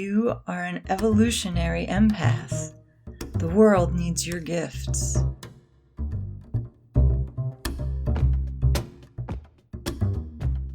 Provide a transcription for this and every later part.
You are an evolutionary empath. The world needs your gifts.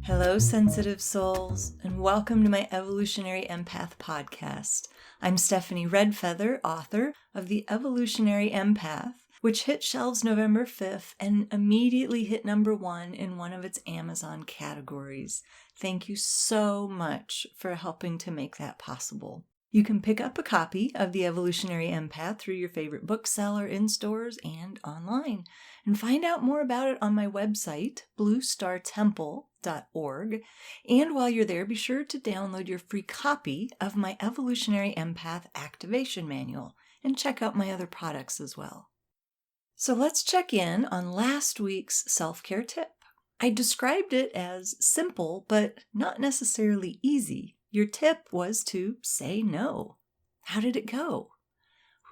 Hello, sensitive souls, and welcome to my Evolutionary Empath podcast. I'm Stephanie Redfeather, author of The Evolutionary Empath, which hit shelves November 5th and immediately hit number 1 in one of its Amazon categories. Thank you so much for helping to make that possible. You can pick up a copy of The Evolutionary Empath through your favorite bookseller, in stores, and online. And find out more about it on my website, bluestartemple.org. And while you're there, be sure to download your free copy of my Evolutionary Empath Activation Manual and check out my other products as well. So let's check in on last week's self-care tip. I described it as simple, but not necessarily easy. Your tip was to say no. How did it go?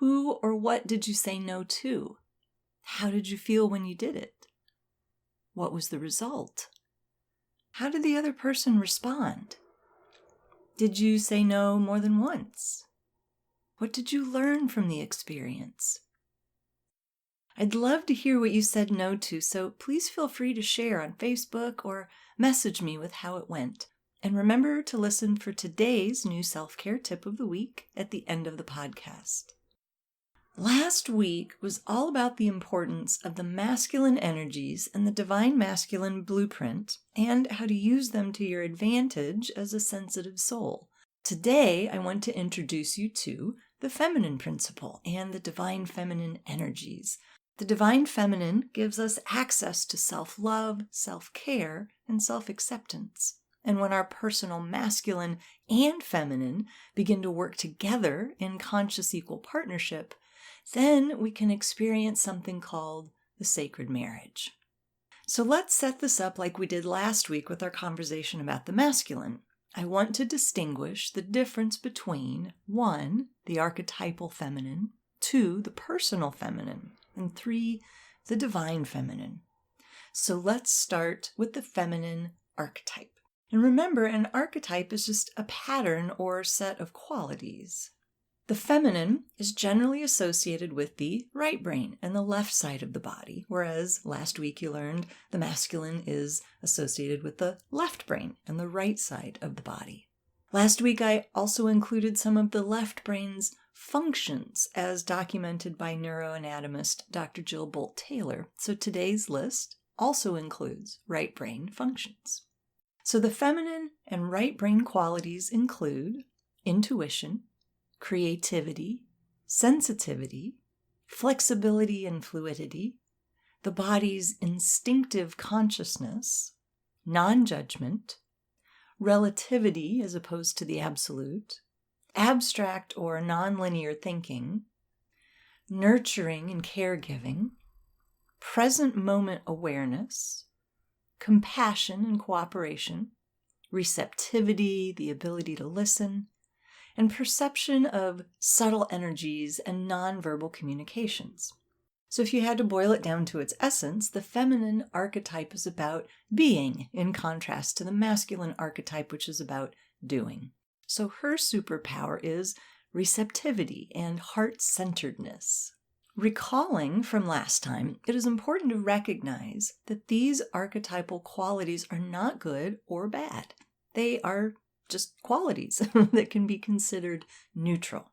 Who or what did you say no to? How did you feel when you did it? What was the result? How did the other person respond? Did you say no more than once? What did you learn from the experience? I'd love to hear what you said no to, so please feel free to share on Facebook or message me with how it went. And remember to listen for today's new self-care tip of the week at the end of the podcast. Last week was all about the importance of the masculine energies and the divine masculine blueprint and how to use them to your advantage as a sensitive soul. Today, I want to introduce you to the feminine principle and the divine feminine energies. The divine feminine gives us access to self-love, self-care, and self-acceptance. And when our personal masculine and feminine begin to work together in conscious equal partnership, then we can experience something called the sacred marriage. So let's set this up like we did last week with our conversation about the masculine. I want to distinguish the difference between 1, the archetypal feminine, 2, the personal feminine, and 3, the divine feminine. So let's start with the feminine archetype. And remember, an archetype is just a pattern or set of qualities. The feminine is generally associated with the right brain and the left side of the body, whereas last week you learned the masculine is associated with the left brain and the right side of the body. Last week I also included some of the left brain's functions as documented by neuroanatomist Dr. Jill Bolt-Taylor, so today's list also includes right brain functions. So the feminine and right brain qualities include intuition, creativity, sensitivity, flexibility and fluidity, the body's instinctive consciousness, non-judgment, relativity as opposed to the absolute, abstract or non-linear thinking, nurturing and caregiving, present moment awareness, compassion and cooperation, receptivity, the ability to listen, and perception of subtle energies and nonverbal communications. So if you had to boil it down to its essence, the feminine archetype is about being, in contrast to the masculine archetype, which is about doing. So her superpower is receptivity and heart-centeredness. Recalling from last time, it is important to recognize that these archetypal qualities are not good or bad. They are just qualities that can be considered neutral.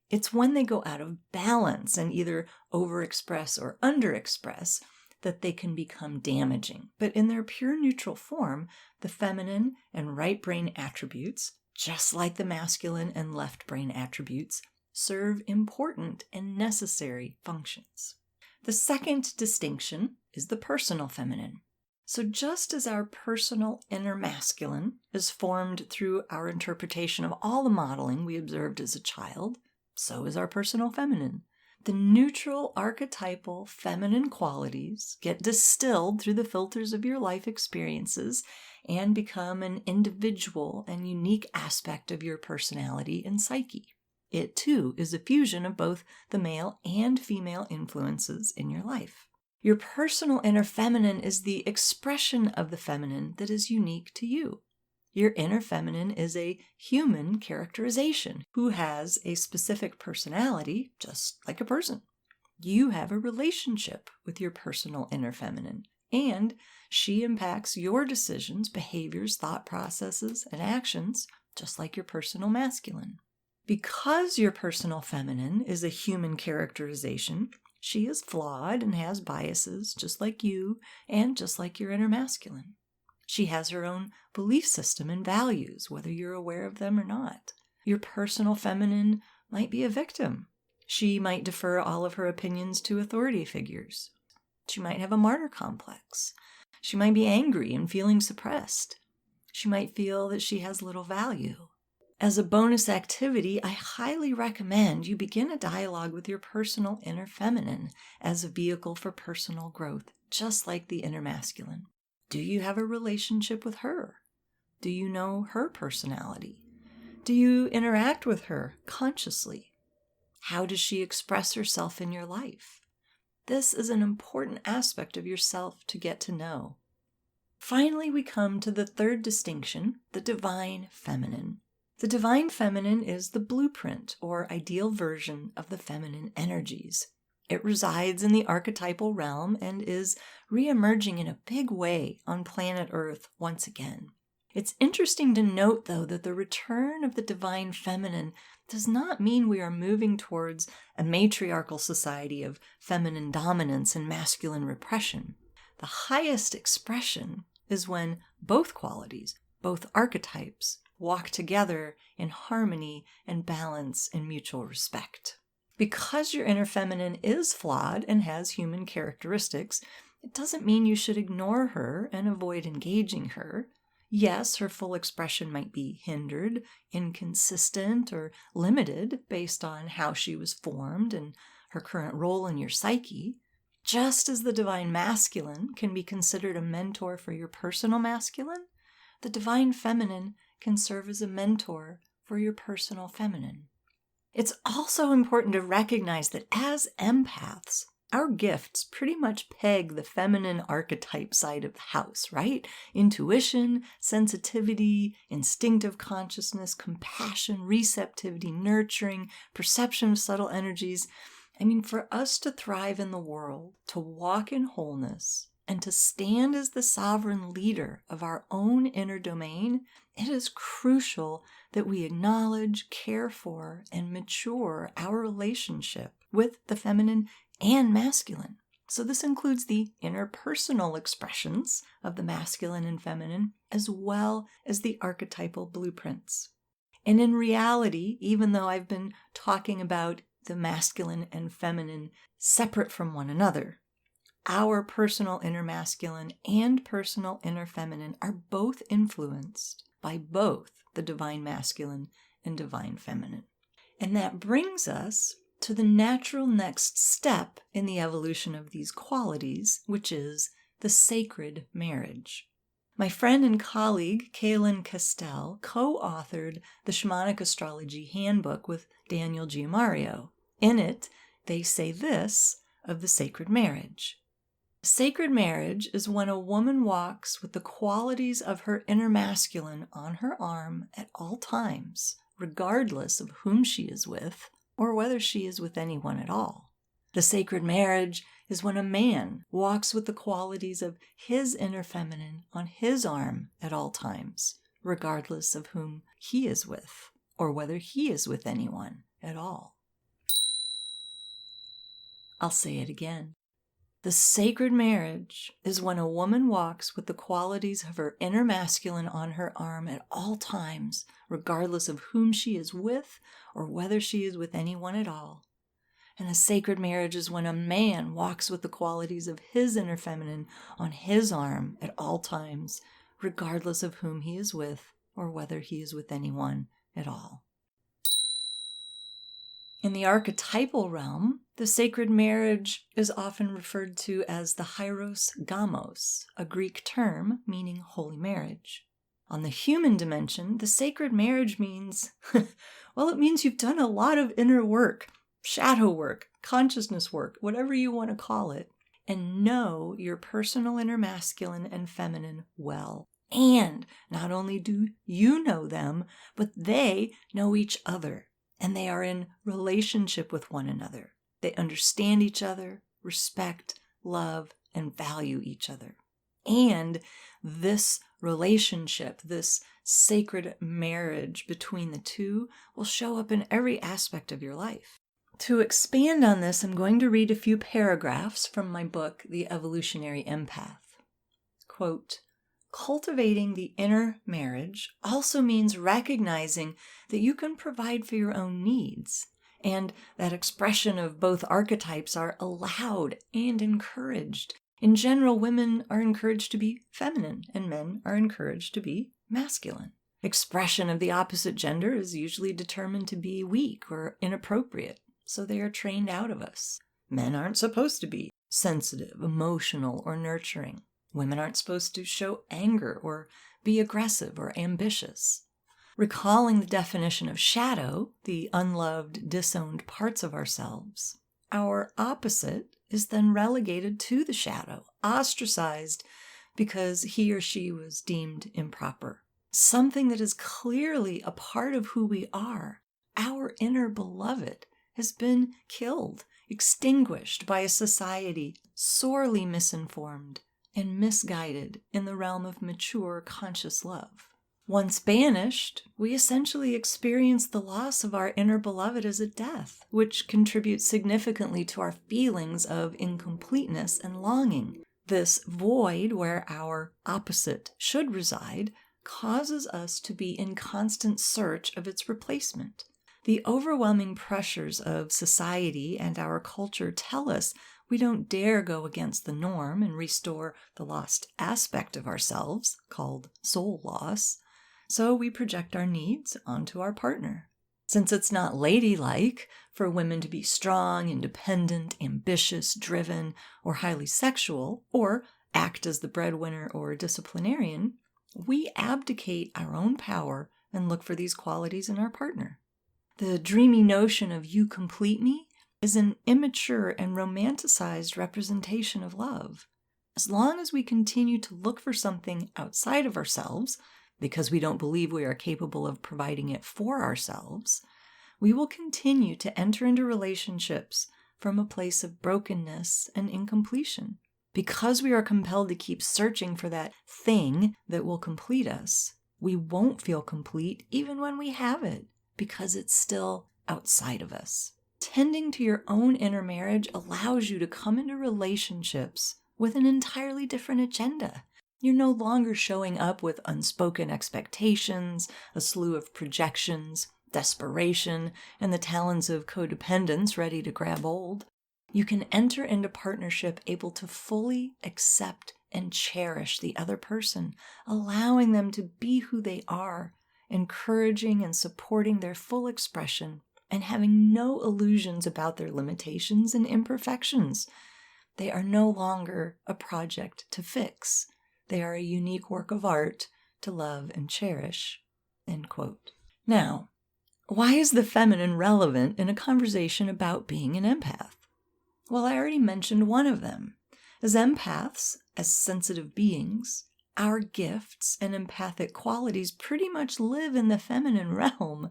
It's when they go out of balance and either overexpress or underexpress that they can become damaging. But in their pure neutral form, the feminine and right brain attributes, just like the masculine and left brain attributes, serve important and necessary functions. The second distinction is the personal feminine. So just as our personal inner masculine is formed through our interpretation of all the modeling we observed as a child, so is our personal feminine. The neutral archetypal feminine qualities get distilled through the filters of your life experiences and become an individual and unique aspect of your personality and psyche. It, too, is a fusion of both the male and female influences in your life. Your personal inner feminine is the expression of the feminine that is unique to you. Your inner feminine is a human characterization who has a specific personality, just like a person. You have a relationship with your personal inner feminine, and she impacts your decisions, behaviors, thought processes, and actions, just like your personal masculine. Because your personal feminine is a human characterization, she is flawed and has biases, just like you, and just like your inner masculine. She has her own belief system and values, whether you're aware of them or not. Your personal feminine might be a victim. She might defer all of her opinions to authority figures. She might have a martyr complex. She might be angry and feeling suppressed. She might feel that she has little value. As a bonus activity, I highly recommend you begin a dialogue with your personal inner feminine as a vehicle for personal growth, just like the inner masculine. Do you have a relationship with her? Do you know her personality? Do you interact with her consciously? How does she express herself in your life? This is an important aspect of yourself to get to know. Finally, we come to the third distinction, the divine feminine. The divine feminine is the blueprint or ideal version of the feminine energies. It resides in the archetypal realm and is re-emerging in a big way on planet Earth once again. It's interesting to note, though, that the return of the divine feminine does not mean we are moving towards a matriarchal society of feminine dominance and masculine repression. The highest expression is when both qualities, both archetypes, walk together in harmony and balance and mutual respect. Because your inner feminine is flawed and has human characteristics, it doesn't mean you should ignore her and avoid engaging her. Yes, her full expression might be hindered, inconsistent, or limited based on how she was formed and her current role in your psyche. Just as the divine masculine can be considered a mentor for your personal masculine, the divine feminine can serve as a mentor for your personal feminine. It's also important to recognize that as empaths, our gifts pretty much peg the feminine archetype side of the house, right? Intuition, sensitivity, instinctive consciousness, compassion, receptivity, nurturing, perception of subtle energies. For us to thrive in the world, to walk in wholeness, and to stand as the sovereign leader of our own inner domain, it is crucial that we acknowledge, care for, and mature our relationship with the feminine and masculine. So this includes the interpersonal expressions of the masculine and feminine, as well as the archetypal blueprints. And in reality, even though I've been talking about the masculine and feminine separate from one another, our personal inner masculine and personal inner feminine are both influenced by both the divine masculine and divine feminine. And that brings us to the natural next step in the evolution of these qualities, which is the sacred marriage. My friend and colleague, Kaylin Castell, co-authored the Shamanic Astrology Handbook with Daniel Giamario. In it, they say this of the sacred marriage. Sacred marriage is when a woman walks with the qualities of her inner masculine on her arm at all times, regardless of whom she is with or whether she is with anyone at all. The sacred marriage is when a man walks with the qualities of his inner feminine on his arm at all times, regardless of whom he is with or whether he is with anyone at all. I'll say it again. The sacred marriage is when a woman walks with the qualities of her inner masculine on her arm at all times, regardless of whom she is with or whether she is with anyone at all. And a sacred marriage is when a man walks with the qualities of his inner feminine on his arm at all times, regardless of whom he is with or whether he is with anyone at all. In the archetypal realm, the sacred marriage is often referred to as the hieros gamos, a Greek term meaning holy marriage. On the human dimension, the sacred marriage means, it means you've done a lot of inner work, shadow work, consciousness work, whatever you want to call it, and know your personal inner masculine and feminine well. And not only do you know them, but they know each other, and they are in relationship with one another. They understand each other, respect, love, and value each other. And this relationship, this sacred marriage between the two, will show up in every aspect of your life. To expand on this, I'm going to read a few paragraphs from my book, The Evolutionary Empath. Quote, "Cultivating the inner marriage also means recognizing that you can provide for your own needs, and that expression of both archetypes are allowed and encouraged. In general, women are encouraged to be feminine, and men are encouraged to be masculine. Expression of the opposite gender is usually determined to be weak or inappropriate, so they are trained out of us. Men aren't supposed to be sensitive, emotional, or nurturing. Women aren't supposed to show anger or be aggressive or ambitious. Recalling the definition of shadow, the unloved, disowned parts of ourselves, our opposite is then relegated to the shadow, ostracized because he or she was deemed improper. Something that is clearly a part of who we are, our inner beloved, has been killed, extinguished by a society sorely misinformed and misguided in the realm of mature, conscious love. Once banished, we essentially experience the loss of our inner beloved as a death, which contributes significantly to our feelings of incompleteness and longing. This void where our opposite should reside causes us to be in constant search of its replacement. The overwhelming pressures of society and our culture tell us we don't dare go against the norm and restore the lost aspect of ourselves, called soul loss, so we project our needs onto our partner. Since it's not ladylike for women to be strong, independent, ambitious, driven, or highly sexual, or act as the breadwinner or disciplinarian, we abdicate our own power and look for these qualities in our partner. The dreamy notion of "you complete me" is an immature and romanticized representation of love. As long as we continue to look for something outside of ourselves, because we don't believe we are capable of providing it for ourselves, we will continue to enter into relationships from a place of brokenness and incompletion. Because we are compelled to keep searching for that thing that will complete us, we won't feel complete even when we have it, because it's still outside of us. Tending to your own inner marriage allows you to come into relationships with an entirely different agenda. You're no longer showing up with unspoken expectations, a slew of projections, desperation, and the talons of codependence ready to grab hold. You can enter into partnership able to fully accept and cherish the other person, allowing them to be who they are, encouraging and supporting their full expression, and having no illusions about their limitations and imperfections. They are no longer a project to fix. They are a unique work of art to love and cherish. End quote. Now, why is the feminine relevant in a conversation about being an empath? Well, I already mentioned one of them. As empaths, as sensitive beings, our gifts and empathic qualities pretty much live in the feminine realm.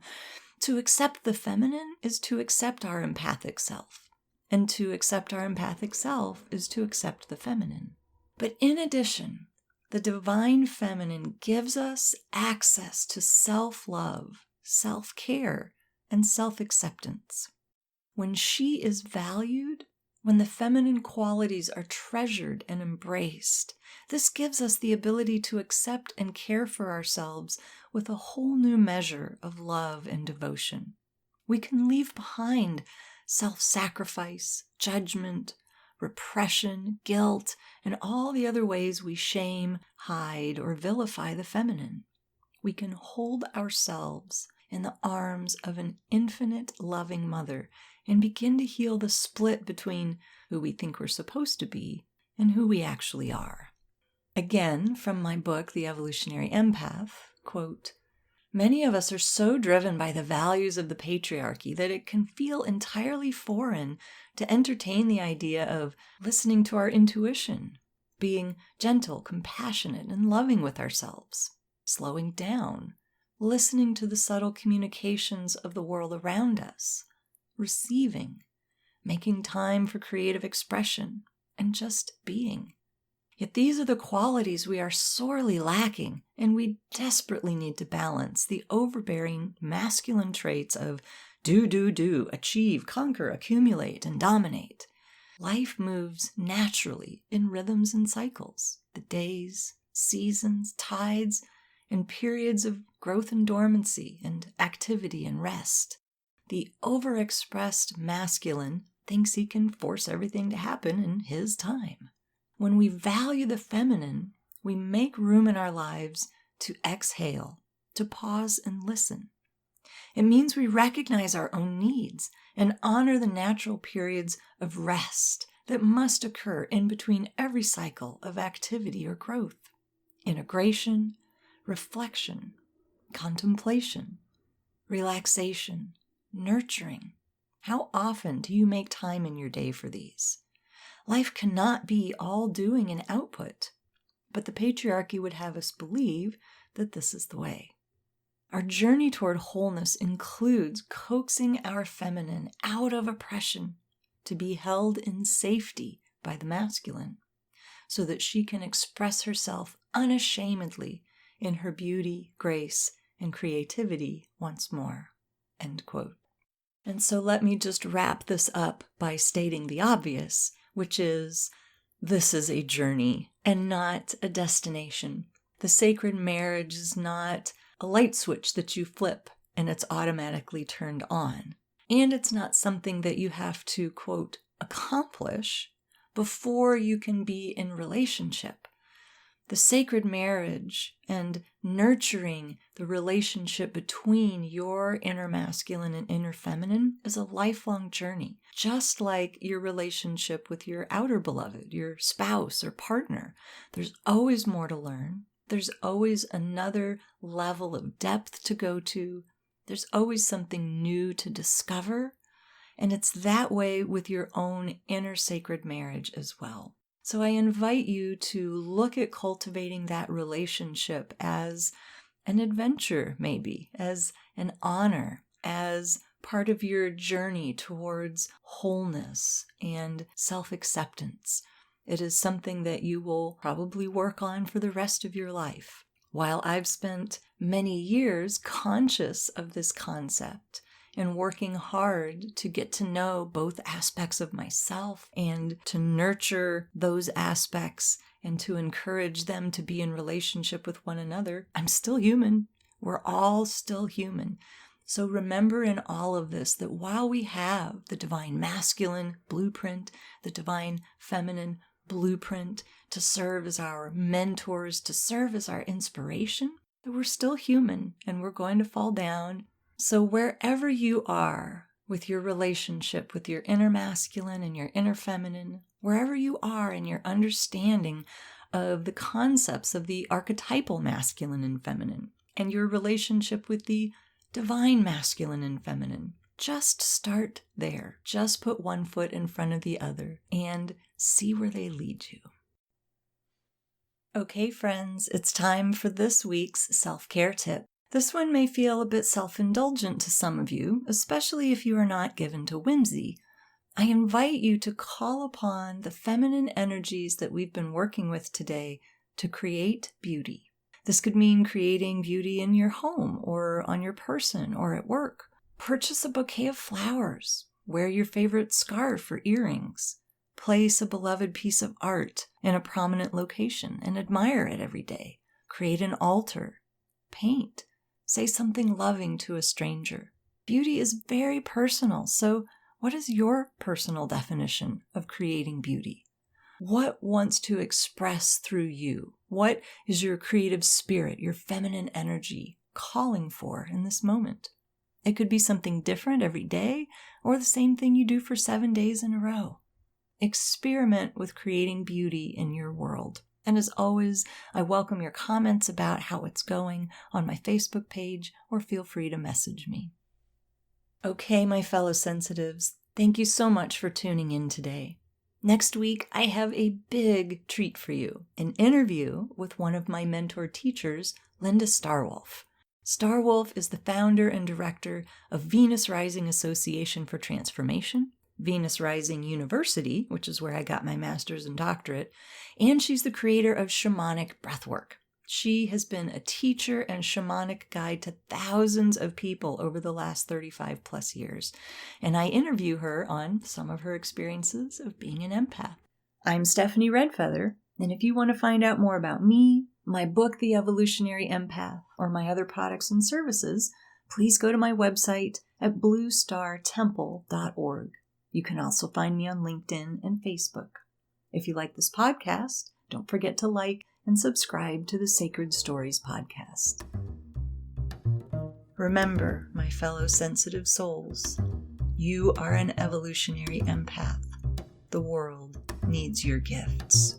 To accept the feminine is to accept our empathic self. And to accept our empathic self is to accept the feminine. But in addition, the divine feminine gives us access to self-love, self-care, and self-acceptance. When she is valued, when the feminine qualities are treasured and embraced, this gives us the ability to accept and care for ourselves with a whole new measure of love and devotion. We can leave behind self-sacrifice, judgment, repression, guilt, and all the other ways we shame, hide, or vilify the feminine. We can hold ourselves in the arms of an infinite, loving mother and begin to heal the split between who we think we're supposed to be and who we actually are. Again, from my book, The Evolutionary Empath, quote, "Many of us are so driven by the values of the patriarchy that it can feel entirely foreign to entertain the idea of listening to our intuition being gentle, compassionate, and loving with ourselves, slowing down, listening to the subtle communications of the world around us, receiving, making time for creative expression, and just being. Yet these are the qualities we are sorely lacking, and we desperately need to balance the overbearing masculine traits of do, achieve, conquer, accumulate, and dominate. Life moves naturally in rhythms and cycles, the days, seasons, tides, and periods of growth and dormancy, and activity and rest. The overexpressed masculine thinks he can force everything to happen in his time. When we value the feminine, we make room in our lives to exhale, to pause and listen. It means we recognize our own needs and honor the natural periods of rest that must occur in between every cycle of activity or growth. Integration, reflection, contemplation, relaxation, nurturing. How often do you make time in your day for these? Life cannot be all doing and output, but the patriarchy would have us believe that this is the way. Our journey toward wholeness includes coaxing our feminine out of oppression to be held in safety by the masculine, so that she can express herself unashamedly in her beauty, grace, and creativity once more." End quote. And so let me just wrap this up by stating the obvious, which is, this is a journey and not a destination. The sacred marriage is not a light switch that you flip and it's automatically turned on. And it's not something that you have to, quote, accomplish before you can be in relationship. The sacred marriage and nurturing the relationship between your inner masculine and inner feminine is a lifelong journey, just like your relationship with your outer beloved, your spouse or partner. There's always more to learn. There's always another level of depth to go to. There's always something new to discover. And it's that way with your own inner sacred marriage as well. So I invite you to look at cultivating that relationship as an adventure, maybe, as an honor, as part of your journey towards wholeness and self-acceptance. It is something that you will probably work on for the rest of your life. While I've spent many years conscious of this concept and working hard to get to know both aspects of myself and to nurture those aspects and to encourage them to be in relationship with one another, I'm still human. We're all still human. So remember in all of this that while we have the divine masculine blueprint, the divine feminine blueprint to serve as our mentors, to serve as our inspiration, that we're still human and we're going to fall down. So wherever you are with your relationship with your inner masculine and your inner feminine, wherever you are in your understanding of the concepts of the archetypal masculine and feminine, and your relationship with the divine masculine and feminine, just start there. Just put one foot in front of the other and see where they lead you. Okay, friends, it's time for this week's self-care tip. This one may feel a bit self-indulgent to some of you, especially if you are not given to whimsy. I invite you to call upon the feminine energies that we've been working with today to create beauty. This could mean creating beauty in your home or on your person or at work. Purchase a bouquet of flowers. Wear your favorite scarf or earrings. Place a beloved piece of art in a prominent location and admire it every day. Create an altar. Paint. Say something loving to a stranger. Beauty is very personal, so what is your personal definition of creating beauty? What wants to express through you? What is your creative spirit, your feminine energy calling for in this moment? It could be something different every day or the same thing you do for 7 days in a row. Experiment with creating beauty in your world. And as always, I welcome your comments about how it's going on my Facebook page, or feel free to message me. Okay, my fellow sensitives, thank you so much for tuning in today. Next week, I have a big treat for you, an interview with one of my mentor teachers, Linda Starwolf. Starwolf is the founder and director of Venus Rising Association for Transformation, Venus Rising University, which is where I got my master's and doctorate, and she's the creator of Shamanic Breathwork. She has been a teacher and shamanic guide to thousands of people over the last 35 plus years, and I interview her on some of her experiences of being an empath. I'm Stephanie Redfeather, and if you want to find out more about me, my book, The Evolutionary Empath, or my other products and services, please go to my website at bluestartemple.org. You can also find me on LinkedIn and Facebook. If you like this podcast, don't forget to like and subscribe to the Sacred Stories podcast. Remember, my fellow sensitive souls, you are an evolutionary empath. The world needs your gifts.